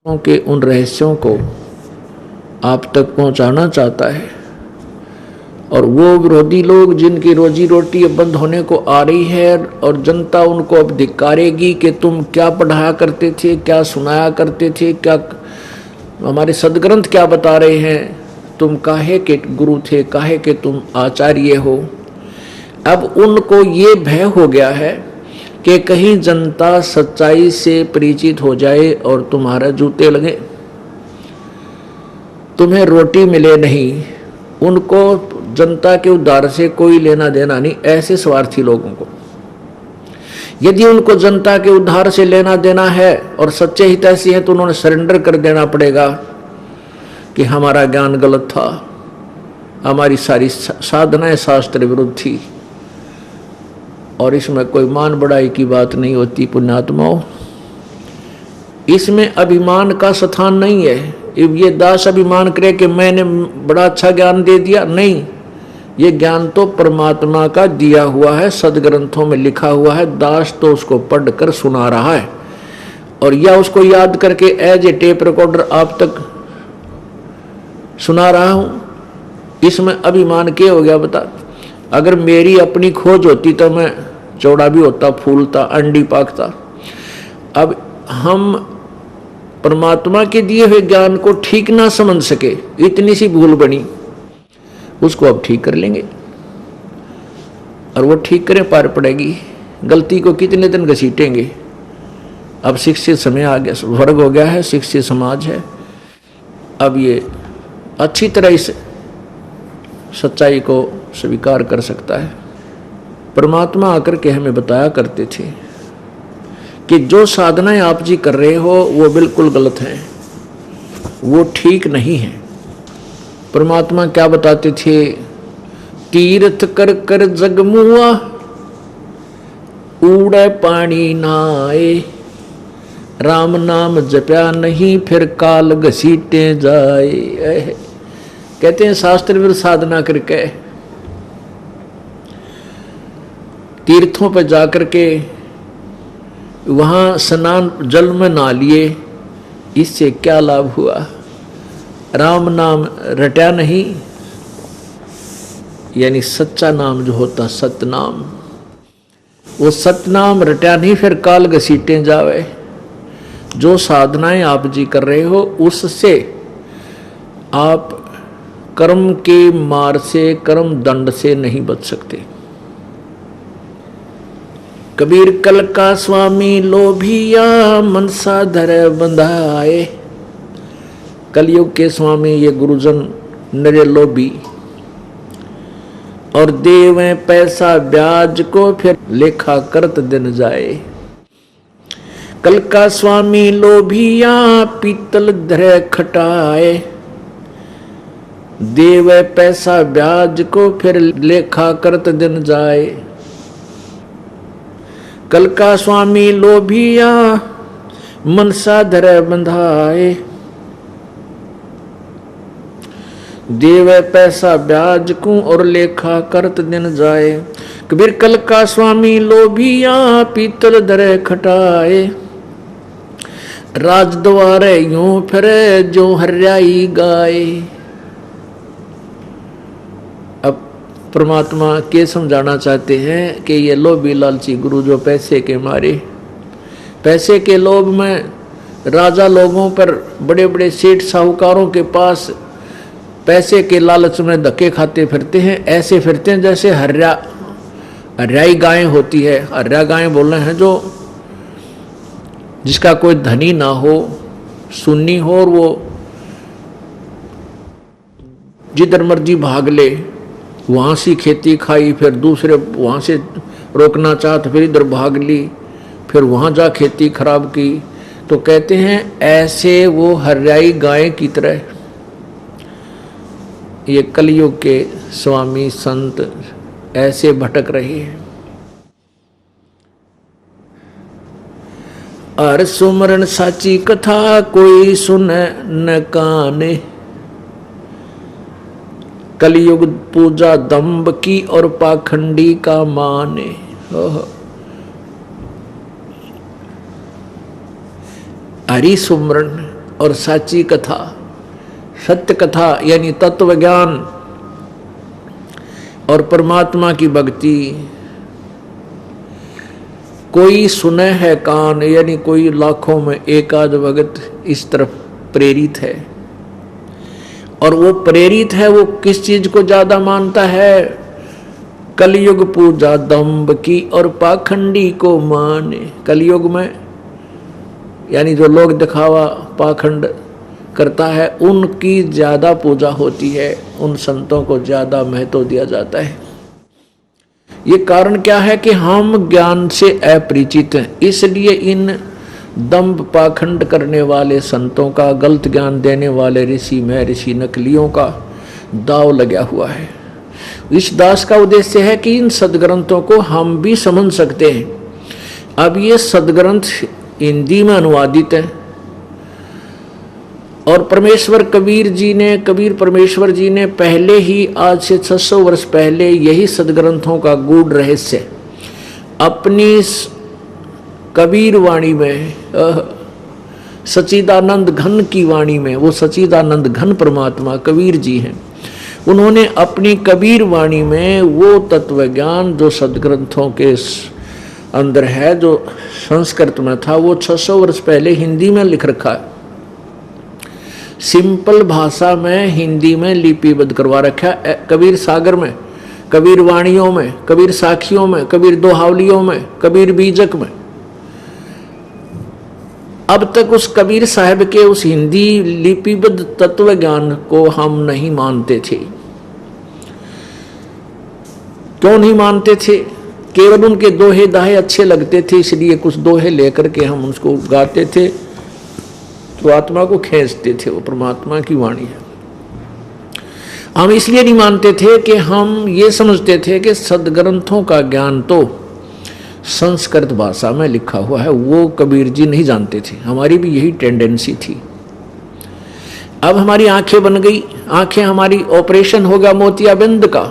के उन रहस्यों को आप तक पहुंचाना चाहता है। और वो विरोधी लोग जिनकी रोजी रोटी अब बंद होने को आ रही है और जनता उनको अब धिक्कारेगी कि तुम क्या पढ़ाया करते थे, क्या सुनाया करते थे, क्या हमारे सदग्रंथ क्या बता रहे हैं, तुम काहे के गुरु थे, काहे के तुम आचार्य हो। अब उनको ये भय हो गया है कि कहीं जनता सच्चाई से परिचित हो जाए और तुम्हारा जूते लगे, तुम्हें रोटी मिले नहीं। उनको जनता के उद्धार से कोई लेना देना नहीं, ऐसे स्वार्थी लोगों को। यदि उनको जनता के उद्धार से लेना देना है और सच्चे हितैषी हैं तो उन्होंने सरेंडर कर देना पड़ेगा कि हमारा ज्ञान गलत था, हमारी सारी साधनाएं शास्त्र विरुद्ध थी। और इसमें कोई मान बढ़ाई की बात नहीं होती पुण्यात्माओं, इसमें अभिमान का स्थान नहीं है। ये दास अभिमान करे कि मैंने बड़ा अच्छा ज्ञान दे दिया, नहीं, ये ज्ञान तो परमात्मा का दिया हुआ है, सदग्रंथों में लिखा हुआ है। दास तो उसको पढ़कर सुना रहा है और या उसको याद करके एज ए टेप रिकॉर्डर आप तक सुना रहा हूं। इसमें अभिमान क्या हो गया बता। अगर मेरी अपनी खोज होती तो मैं चौड़ा भी होता, फूलता, अंडी पाकता। अब हम परमात्मा के दिए हुए ज्ञान को ठीक ना समझ सके, इतनी सी भूल बनी, उसको अब ठीक कर लेंगे और वो ठीक करें पार पड़ेगी। गलती को कितने दिन घसीटेंगे। अब शिक्षित समय आ गया, वर्ग हो गया है, शिक्षित समाज है। अब ये अच्छी तरह इस सच्चाई को स्वीकार कर सकता है। परमात्मा आकर के हमें बताया करते थे कि जो साधनाएं आप जी कर रहे हो वो बिल्कुल गलत हैं, वो ठीक नहीं है। परमात्मा क्या बताते थे, तीर्थ कर कर जगमुआ उड़े पानी नाए, राम नाम जप्या नहीं फिर काल घसीटे जाए। कहते हैं शास्त्र विरुद्ध साधना करके तीर्थों पर जाकर के वहां स्नान जल में नहा लिए, इससे क्या लाभ हुआ। राम नाम रटा नहीं, यानी सच्चा नाम जो होता सतनाम, वो सतनाम रटा नहीं फिर काल घसीटे जावे। जो साधनाएं आप जी कर रहे हो उससे आप कर्म के मार से, कर्म दंड से नहीं बच सकते। कबीर कल का स्वामी लोभिया मनसा धरे बंधाए। कलयुग के स्वामी ये गुरुजन नरे लोभी और देवे पैसा ब्याज को फिर लेखा करत दिन जाए। कल का स्वामी लोभिया पीतल धरे खटाए, देवे पैसा ब्याज को फिर लेखा करत दिन जाए। कल का स्वामी लोभिया मनसा धरे बंधाए, देवे पैसा ब्याज को और लेखा करत दिन जाए। कबीर कल का स्वामी लोभिया पीतल धरे खटाए, राज द्वारे यूं फिरे जो हरियाई गाए। परमात्मा के समझाना चाहते हैं कि ये लोभी लालची गुरु जो पैसे के मारे, पैसे के लोभ में राजा लोगों पर, बड़े बड़े सेठ साहूकारों के पास पैसे के लालच में धक्के खाते फिरते हैं। ऐसे फिरते हैं जैसे हरियाई गायें होती है। हरिया गायें बोल रहे हैं जो जिसका कोई धनी ना हो, सुन्नी हो, और वो जिधर मर्जी भाग ले, वहाँ से खेती खाई, फिर दूसरे वहाँ से रोकना चाहा तो फिर इधर भाग ली, फिर वहाँ जा खेती खराब की। तो कहते हैं ऐसे वो हरियाई गाय की तरह ये कलयुग के स्वामी संत ऐसे भटक रहे हैं। हर सुमरन साची कथा कोई सुने न काने, कलयुग पूजा दंभ की और पाखंडी का माने। हरि सुमरन और साची कथा, सत्य कथा यानी तत्व ज्ञान और परमात्मा की भक्ति। कोई सुने है कान, यानी कोई लाखों में एक आध भगत इस तरफ प्रेरित है, और वो प्रेरित है वो किस चीज को ज्यादा मानता है? कलयुग पूजा दंभ की और पाखंडी को माने। कलयुग में यानी जो लोग दिखावा पाखंड करता है उनकी ज्यादा पूजा होती है, उन संतों को ज्यादा महत्व दिया जाता है। ये कारण क्या है कि हम ज्ञान से अपरिचित हैं, इसलिए इन दंभ पाखंड करने वाले संतों का, गलत ज्ञान देने वाले ऋषि में ऋषि नकलियों का दाव लगा हुआ है। इस दास का उद्देश्य है कि इन सदग्रंथों को हम भी समझ सकते हैं। अब ये सदग्रंथ हिंदी में अनुवादित है और कबीर परमेश्वर जी ने पहले ही आज से 600 वर्ष पहले यही सदग्रंथों का गूढ़ रहस्य अपनी कबीर वाणी में, सच्चिदानंद घन की वाणी में, वो सच्चिदानंद घन परमात्मा कबीर जी हैं, उन्होंने अपनी कबीर वाणी में वो तत्व ज्ञान जो सदग्रंथों के अंदर है, जो संस्कृत में था, वो 600 वर्ष पहले हिंदी में लिख रखा है। सिंपल भाषा में हिंदी में लिपिबद्ध करवा रखा है, कबीर सागर में, कबीर वाणियों में, कबीर साखियों में, कबीर दोहावलियों में, कबीर बीजक में। अब तक उस कबीर साहब के उस हिंदी लिपिबद्ध तत्व ज्ञान को हम नहीं मानते थे। क्यों नहीं मानते थे? केवल उनके दोहे दाहे अच्छे लगते थे, इसलिए कुछ दोहे लेकर के हम उसको गाते थे तो आत्मा को खींचते थे। वो परमात्मा की वाणी है। हम इसलिए नहीं मानते थे कि हम ये समझते थे कि सदग्रंथों का ज्ञान तो संस्कृत भाषा में लिखा हुआ है, वो कबीर जी नहीं जानते थे। हमारी भी यही टेंडेंसी थी। अब हमारी आंखें बन गई, आंखें हमारी ऑपरेशन हो गया मोतियाबिंद का,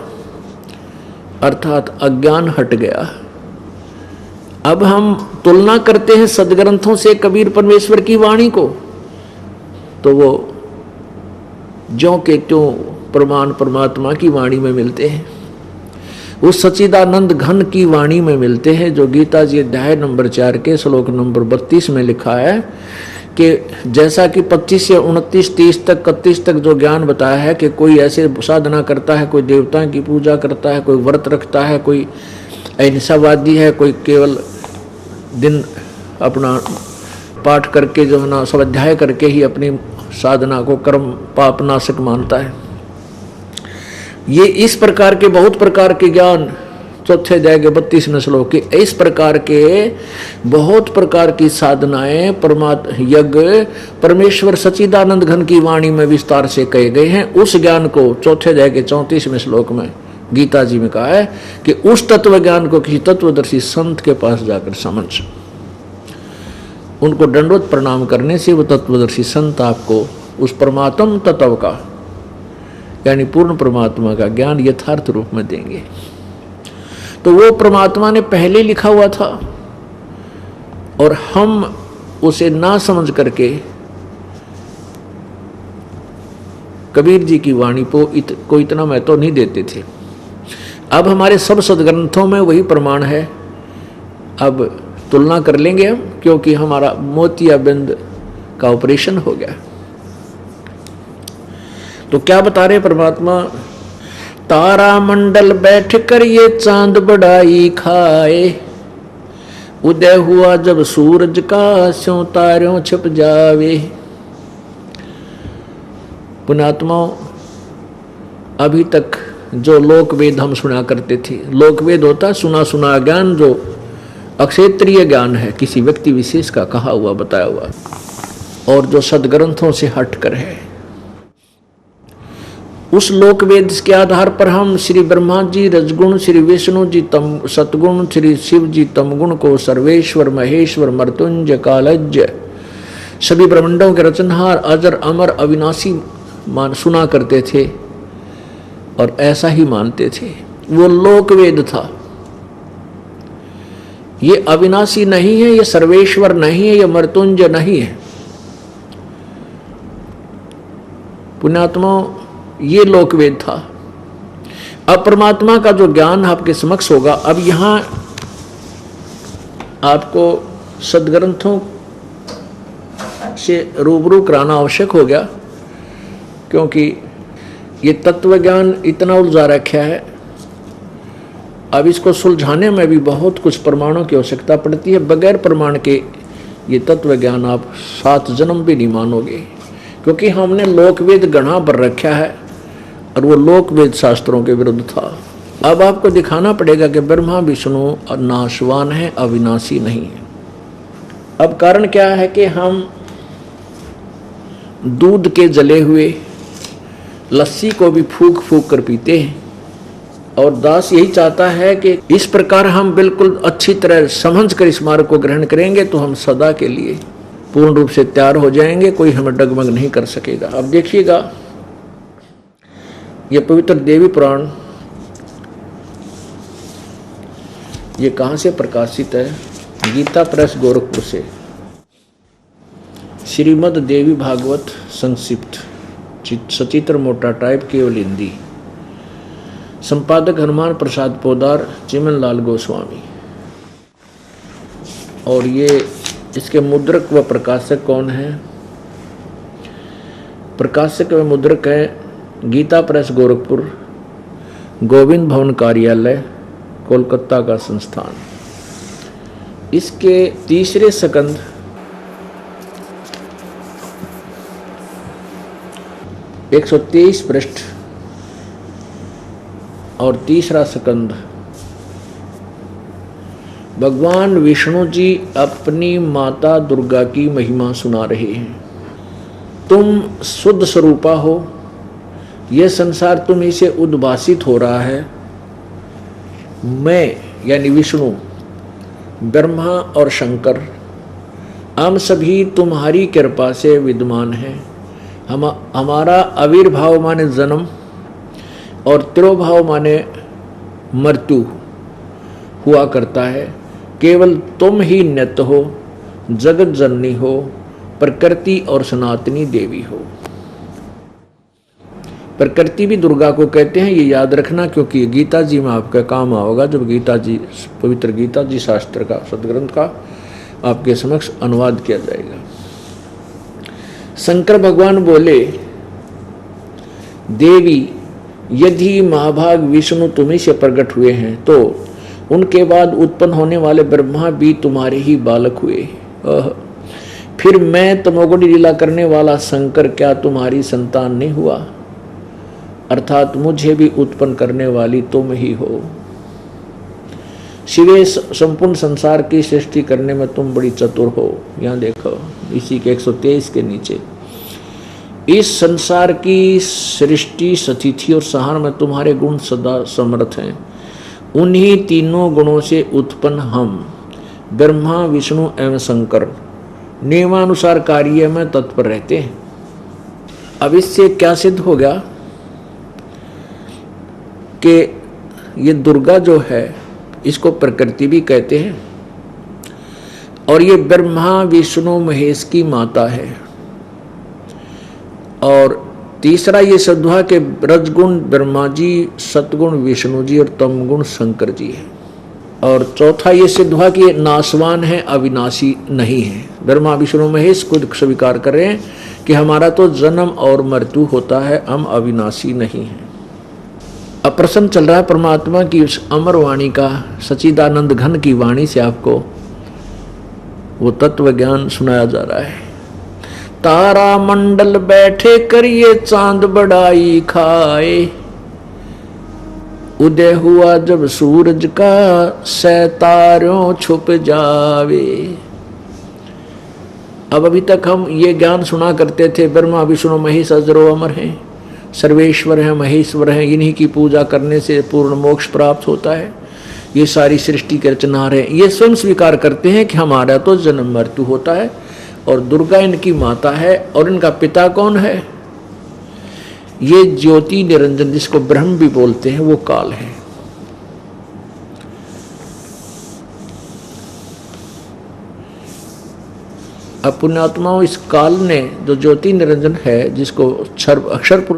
अर्थात अज्ञान हट गया। अब हम तुलना करते हैं सदग्रंथों से कबीर परमेश्वर की वाणी को, तो वो ज्यों के त्यों प्रमाण परमात्मा की वाणी में मिलते हैं, उस सच्चिदानंद घन की वाणी में मिलते हैं, जो गीता जी अध्याय नंबर 4 के श्लोक नंबर 32 में लिखा है कि जैसा कि 25 से 29, 30 तक, 31 तक जो ज्ञान बताया है कि कोई ऐसे साधना करता है, कोई देवता की पूजा करता है, कोई व्रत रखता है, कोई अहिंसावादी है, कोई केवल दिन अपना पाठ करके जो है ना स्वाध्याय करके ही अपनी साधना को कर्म पाप नाशक मानता है। ये इस प्रकार के बहुत प्रकार के ज्ञान चौथे अध्याय के 32वें श्लोक के इस प्रकार के बहुत प्रकार की साधनाएं यज्ञ परमेश्वर सच्चिदानंद घन की वाणी में विस्तार से कहे गए हैं। उस ज्ञान को चौथे अध्याय के 34वें श्लोक में गीता जी में कहा है कि उस तत्व ज्ञान को किसी तत्वदर्शी संत के पास जाकर समझ, उनको दंडवत प्रणाम करने से वो तत्वदर्शी संत आपको उस परमात्म तत्व का यानी पूर्ण परमात्मा का ज्ञान यथार्थ रूप में देंगे। तो वो परमात्मा ने पहले लिखा हुआ था और हम उसे ना समझ करके कबीर जी की वाणी को इतना महत्व नहीं देते थे। अब हमारे सब सदग्रंथों में वही प्रमाण है। अब तुलना कर लेंगे हम, क्योंकि हमारा मोतियाबिंद का ऑपरेशन हो गया। तो क्या बता रहे परमात्मा? तारा मंडल बैठ कर ये चांद बढ़ाई खाए, उदय हुआ जब सूरज का स्यों तारों छिप जावे। पुण्यात्माओं, अभी तक जो लोक वेद हम सुना करते थे, लोक वेद होता सुना सुना ज्ञान, जो अक्षेत्रीय ज्ञान है, किसी व्यक्ति विशेष का कहा हुआ बताया हुआ, और जो सदग्रंथों से हटकर है, उस लोक वेद के आधार पर हम श्री ब्रह्मा जी रजगुण, श्री विष्णु जी सतगुण, श्री शिव जी तमगुण को सर्वेश्वर महेश्वर मर्त्युंजय कालज्ञ सभी ब्रह्मांडों के रचनहार अजर अमर अविनाशी सुना करते थे और ऐसा ही मानते थे। वो लोक वेद था। ये अविनाशी नहीं है, ये सर्वेश्वर नहीं है, ये मर्त्युंजय नहीं है। पुण्यात्मा, ये लोकवेद था। अब परमात्मा का जो ज्ञान आपके समक्ष होगा, अब यहाँ आपको सदग्रंथों से रूबरू कराना आवश्यक हो गया, क्योंकि ये तत्व ज्ञान इतना उलझा रखा है। अब इसको सुलझाने में भी बहुत कुछ प्रमाणों की आवश्यकता पड़ती है। बगैर प्रमाण के ये तत्व ज्ञान आप 7 जन्म भी नहीं मानोगे, क्योंकि हमने लोकवेद गढ़ा पर रखा है और वो लोकवेद शास्त्रों के विरुद्ध था। अब आपको दिखाना पड़ेगा कि ब्रह्मा विष्णु नाशवान है, अविनाशी नहीं है। अब कारण क्या है कि हम दूध के जले हुए लस्सी को भी फूंक फूंक कर पीते हैं, और दास यही चाहता है कि इस प्रकार हम बिल्कुल अच्छी तरह समझ कर इस मार्ग को ग्रहण करेंगे तो हम सदा के लिए पूर्ण रूप से तैयार हो जाएंगे, कोई हमें डगमग नहीं कर सकेगा। अब देखिएगा, ये पवित्र देवी पुराण ये कहाँ से प्रकाशित है? गीता प्रेस गोरखपुर से। श्रीमद् देवी भागवत संक्षिप्त, सचित्र मोटा टाइप, केवल हिंदी। संपादक हनुमान प्रसाद पोदार, चिमन लाल गोस्वामी। और ये इसके मुद्रक व प्रकाशक कौन है? प्रकाशक व मुद्रक है गीता प्रेस गोरखपुर, गोविंद भवन कार्यालय, कोलकाता का संस्थान। इसके तीसरे स्कंद 123 पृष्ठ और तीसरा स्कंद, भगवान विष्णु जी अपनी माता दुर्गा की महिमा सुना रहे हैं। तुम शुद्ध स्वरूपा हो, यह संसार तुम्हीं से उद्भासित हो रहा है। मैं यानी विष्णु, ब्रह्मा और शंकर, हम सभी तुम्हारी कृपा से विद्यमान हैं। हमारा आविर्भाव माने जन्म और तिरोभाव माने मृत्यु हुआ करता है। केवल तुम ही नित्य हो, जगत जननी हो, प्रकृति और सनातनी देवी हो। प्रकृति भी दुर्गा को कहते हैं, ये याद रखना, क्योंकि गीता जी में आपका काम आओगा जब गीता जी, पवित्र गीता जी शास्त्र का, सदग्रंथ का आपके समक्ष अनुवाद किया जाएगा। शंकर भगवान बोले, देवी यदि महाभाग विष्णु तुम्हीं से प्रकट हुए हैं तो उनके बाद उत्पन्न होने वाले ब्रह्मा भी तुम्हारे ही बालक हुए। फिर मैं तमोगुणी लीला करने वाला शंकर क्या तुम्हारी संतान नहीं हुआ? अर्थात मुझे भी उत्पन्न करने वाली तुम ही हो। शिवे संपूर्ण संसार की सृष्टि करने में तुम बड़ी चतुर हो। यहाँ देखो, इसी के 123 के नीचे, इस संसार की सृष्टि, स्थिति और संहार में तुम्हारे गुण सदा समर्थ हैं। उन्हीं तीनों गुणों से उत्पन्न हम ब्रह्मा, विष्णु एवं शंकर नियमानुसार कार्य में तत्पर रहते हैं। अब इससे क्या सिद्ध हो गया कि ये दुर्गा जो है इसको प्रकृति भी कहते हैं, और ये ब्रह्मा विष्णु महेश की माता है। और तीसरा ये सद्वा के रजगुण ब्रह्मा जी, सतगुण विष्णु जी और तमगुण शंकर जी है। और चौथा ये सिद्ध हुआ कि नाशवान है, अविनाशी नहीं है। ब्रह्मा विष्णु महेश खुद स्वीकार कर रहे हैं कि हमारा तो जन्म और मृत्यु होता है, हम अविनाशी नहीं हैं। अब प्रश्न चल रहा है परमात्मा की उस अमर वाणी का, सच्चिदानंद घन की वाणी से आपको वो तत्व ज्ञान सुनाया जा रहा है। तारा मंडल बैठे करिए चांद बड़ाई खाए, उदय हुआ जब सूरज का सैतारों छुप जावे। अब अभी तक हम ये ज्ञान सुना करते थे, ब्रह्मा विष्णु महेश अजरो अमर हैं, सर्वेश्वर हैं, महेश्वर हैं, इन्हीं की पूजा करने से पूर्ण मोक्ष प्राप्त होता है। ये सारी सृष्टि के रचनार हैं। ये स्वयं स्वीकार करते हैं कि हमारा तो जन्म मृत्यु होता है, और दुर्गा इनकी माता है। और इनका पिता कौन है? ये ज्योति निरंजन, जिसको ब्रह्म भी बोलते हैं, वो काल है। अब पुण्यात्माओं, इस काल ने जो ज्योति निरंजन है, जिसको अक्षर